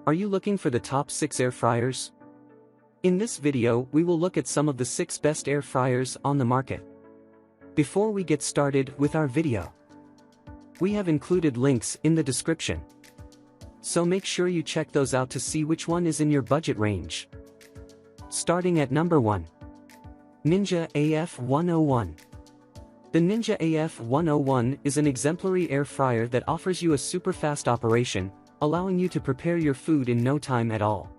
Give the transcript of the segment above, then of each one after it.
Are you looking for the top 6 air fryers? In this video, we will look at some of the 6 best air fryers on the market. Before we get started with our video, we have included links in the description, so make sure you check those out to see which one is in your budget range. Starting at number 1. Ninja AF101. The Ninja AF101 is an exemplary air fryer that offers you a super fast operation, allowing you to prepare your food in no time at all.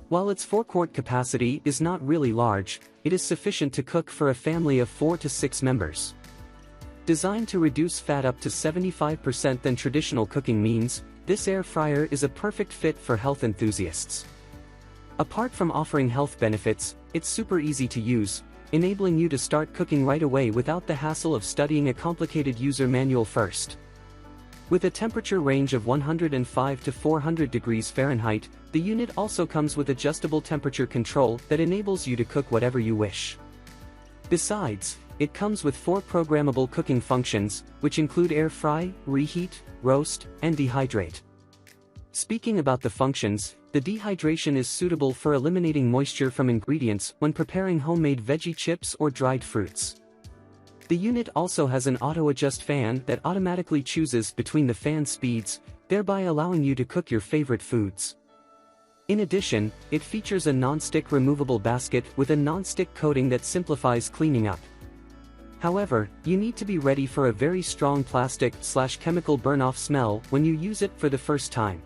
While its forecourt capacity is not really large, it is sufficient to cook for a family of 4 to 6 members. Designed to reduce fat up to 75% than traditional cooking means, this air fryer is a perfect fit for health enthusiasts. Apart from offering health benefits, it's super easy to use, enabling you to start cooking right away without the hassle of studying a complicated user manual first. With a temperature range of 105 to 400 degrees Fahrenheit, the unit also comes with adjustable temperature control that enables you to cook whatever you wish. Besides, it comes with 4 programmable cooking functions, which include air fry, reheat, roast, and dehydrate. Speaking about the functions, the dehydration is suitable for eliminating moisture from ingredients when preparing homemade veggie chips or dried fruits. The unit also has an auto-adjust fan that automatically chooses between the fan speeds, thereby allowing you to cook your favorite foods. In addition, it features a non-stick removable basket with a non-stick coating that simplifies cleaning up. However, you need to be ready for a very strong plastic/chemical burn-off smell when you use it for the first time.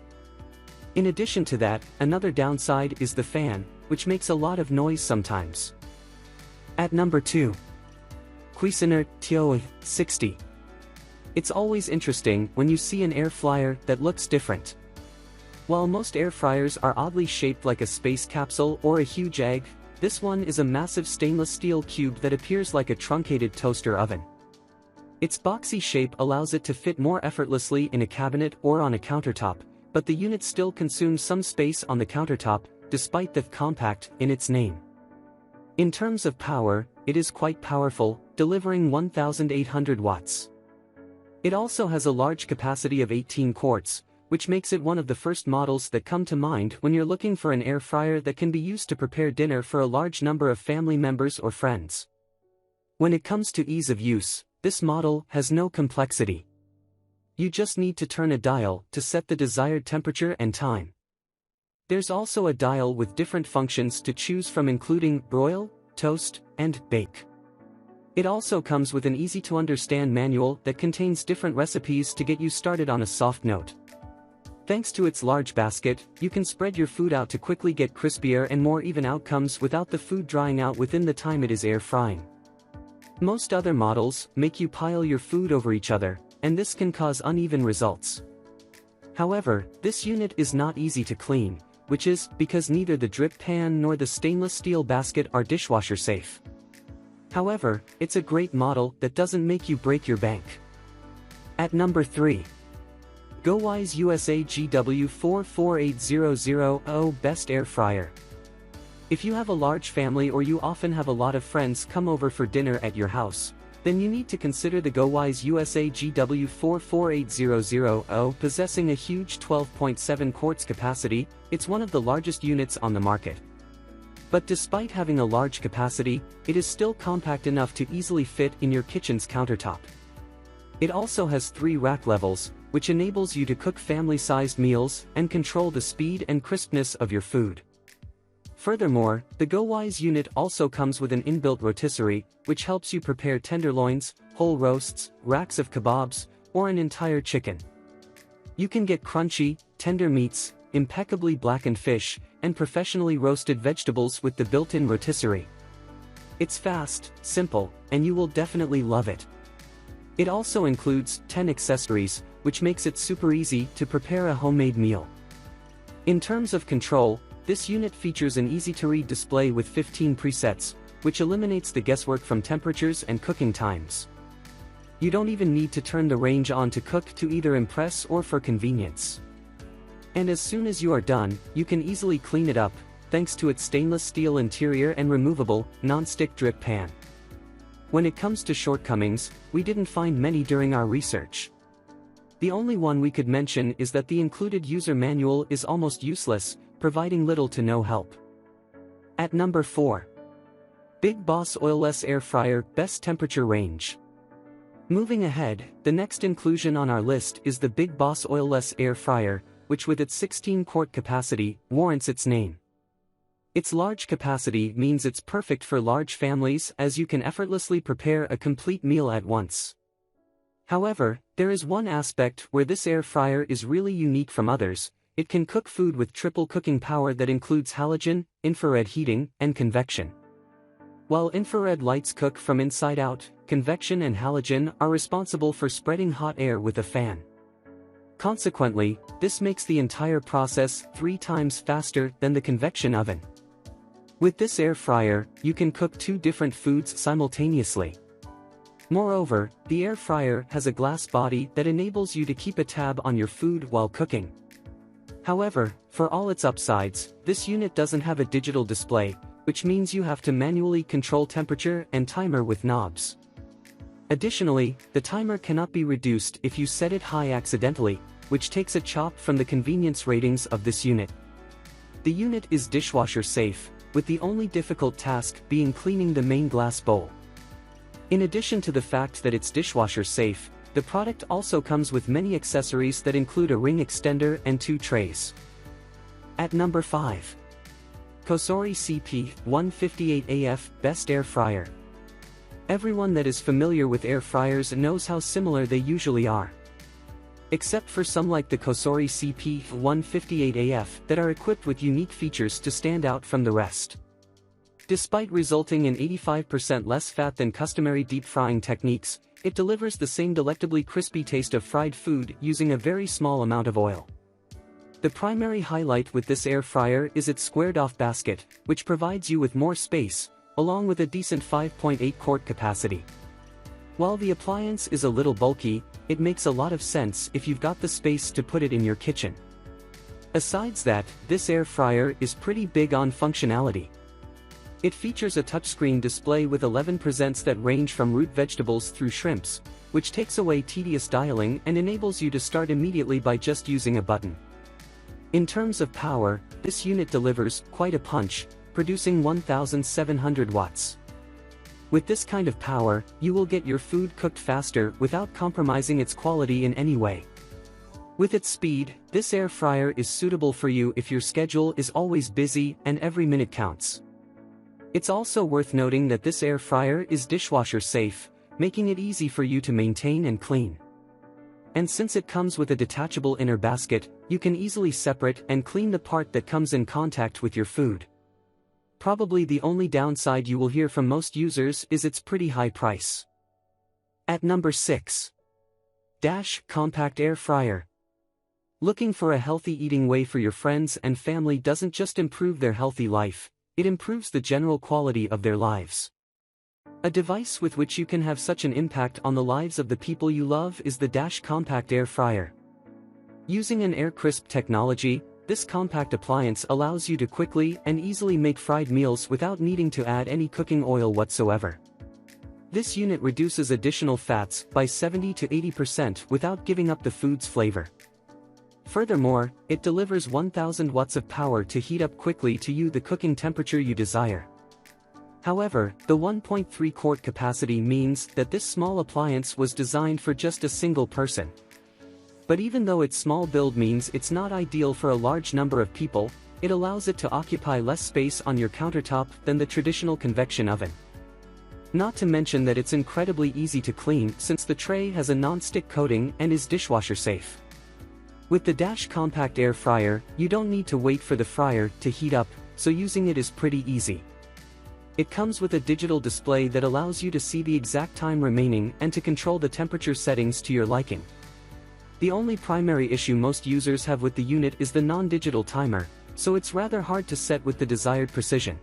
In addition to that, another downside is the fan, which makes a lot of noise sometimes. At number 2. Cuisinart TOA-60. It's always interesting when you see an air fryer that looks different. While most air fryers are oddly shaped like a space capsule or a huge egg, this one is a massive stainless steel cube that appears like a truncated toaster oven. Its boxy shape allows it to fit more effortlessly in a cabinet or on a countertop, but the unit still consumes some space on the countertop, despite the compact in its name. In terms of power, it is quite powerful, delivering 1,800 watts. It also has a large capacity of 18 quarts, which makes it one of the first models that come to mind when you're looking for an air fryer that can be used to prepare dinner for a large number of family members or friends. When it comes to ease of use, this model has no complexity. You just need to turn a dial to set the desired temperature and time. There's also a dial with different functions to choose from, including broil, toast, and bake. It also comes with an easy-to-understand manual that contains different recipes to get you started on a soft note. Thanks to its large basket, you can spread your food out to quickly get crispier and more even outcomes without the food drying out within the time it is air frying. Most other models make you pile your food over each other, and this can cause uneven results. However, this unit is not easy to clean, which is because neither the drip pan nor the stainless steel basket are dishwasher safe. However, it's a great model that doesn't make you break your bank. At number 3. GoWISE USA GW44800 Best Air Fryer. If you have a large family or you often have a lot of friends come over for dinner at your house, then you need to consider the GoWISE USA GW44800. Possessing a huge 12.7 quarts capacity, it's one of the largest units on the market. But despite having a large capacity, it is still compact enough to easily fit in your kitchen's countertop. It also has 3 rack levels, which enables you to cook family-sized meals and control the speed and crispness of your food. Furthermore, the GoWISE unit also comes with an inbuilt rotisserie, which helps you prepare tenderloins, whole roasts, racks of kebabs, or an entire chicken. You can get crunchy, tender meats, impeccably blackened fish, and professionally roasted vegetables with the built-in rotisserie. It's fast, simple, and you will definitely love it. It also includes 10 accessories, which makes it super easy to prepare a homemade meal. In terms of control, this unit features an easy-to-read display with 15 presets, which eliminates the guesswork from temperatures and cooking times. You don't even need to turn the range on to cook to either impress or for convenience. And as soon as you are done, you can easily clean it up, thanks to its stainless steel interior and removable, non-stick drip pan. When it comes to shortcomings, we didn't find many during our research. The only one we could mention is that the included user manual is almost useless, providing little to no help. At number 4. Big Boss Oilless Air Fryer Best Temperature Range. Moving ahead, the next inclusion on our list is the Big Boss Oilless Air Fryer, which with its 16-quart capacity, warrants its name. Its large capacity means it's perfect for large families as you can effortlessly prepare a complete meal at once. However, there is one aspect where this air fryer is really unique from others. It can cook food with triple cooking power that includes halogen, infrared heating, and convection. While infrared lights cook from inside out, convection and halogen are responsible for spreading hot air with a fan. Consequently, this makes the entire process 3 times faster than the convection oven. With this air fryer, you can cook 2 different foods simultaneously. Moreover, the air fryer has a glass body that enables you to keep a tab on your food while cooking. However, for all its upsides, this unit doesn't have a digital display, which means you have to manually control temperature and timer with knobs. Additionally, the timer cannot be reduced if you set it high accidentally, which takes a chop from the convenience ratings of this unit. The unit is dishwasher safe, with the only difficult task being cleaning the main glass bowl. In addition to the fact that it's dishwasher safe, the product also comes with many accessories that include a ring extender and 2 trays. At number 5. COSORI CP158AF Best Air Fryer. Everyone that is familiar with air fryers knows how similar they usually are. Except for some like the COSORI CP158AF that are equipped with unique features to stand out from the rest. Despite resulting in 85% less fat than customary deep frying techniques, it delivers the same delectably crispy taste of fried food using a very small amount of oil. The primary highlight with this air fryer is its squared-off basket, which provides you with more space, along with a decent 5.8-quart capacity. While the appliance is a little bulky, it makes a lot of sense if you've got the space to put it in your kitchen. Besides that, this air fryer is pretty big on functionality. It features a touchscreen display with 11 presents that range from root vegetables through shrimps, which takes away tedious dialing and enables you to start immediately by just using a button. In terms of power, this unit delivers quite a punch, producing 1,700 watts. With this kind of power, you will get your food cooked faster without compromising its quality in any way. With its speed, this air fryer is suitable for you if your schedule is always busy and every minute counts. It's also worth noting that this air fryer is dishwasher safe, making it easy for you to maintain and clean. And since it comes with a detachable inner basket, you can easily separate and clean the part that comes in contact with your food. Probably the only downside you will hear from most users is its pretty high price. At number 6. Dash Compact Air Fryer. Looking for a healthy eating way for your friends and family doesn't just improve their healthy life, it improves the general quality of their lives. A device with which you can have such an impact on the lives of the people you love is the Dash Compact Air Fryer. Using an air crisp technology, this compact appliance allows you to quickly and easily make fried meals without needing to add any cooking oil whatsoever. This unit reduces additional fats by 70 to 80% without giving up the food's flavor. Furthermore, it delivers 1,000 watts of power to heat up quickly to you the cooking temperature you desire. However, the 1.3-quart capacity means that this small appliance was designed for just a single person. But even though its small build means it's not ideal for a large number of people, it allows it to occupy less space on your countertop than the traditional convection oven. Not to mention that it's incredibly easy to clean since the tray has a non-stick coating and is dishwasher safe. With the Dash Compact Air Fryer, you don't need to wait for the fryer to heat up, so using it is pretty easy. It comes with a digital display that allows you to see the exact time remaining and to control the temperature settings to your liking. The only primary issue most users have with the unit is the non-digital timer, so it's rather hard to set with the desired precision.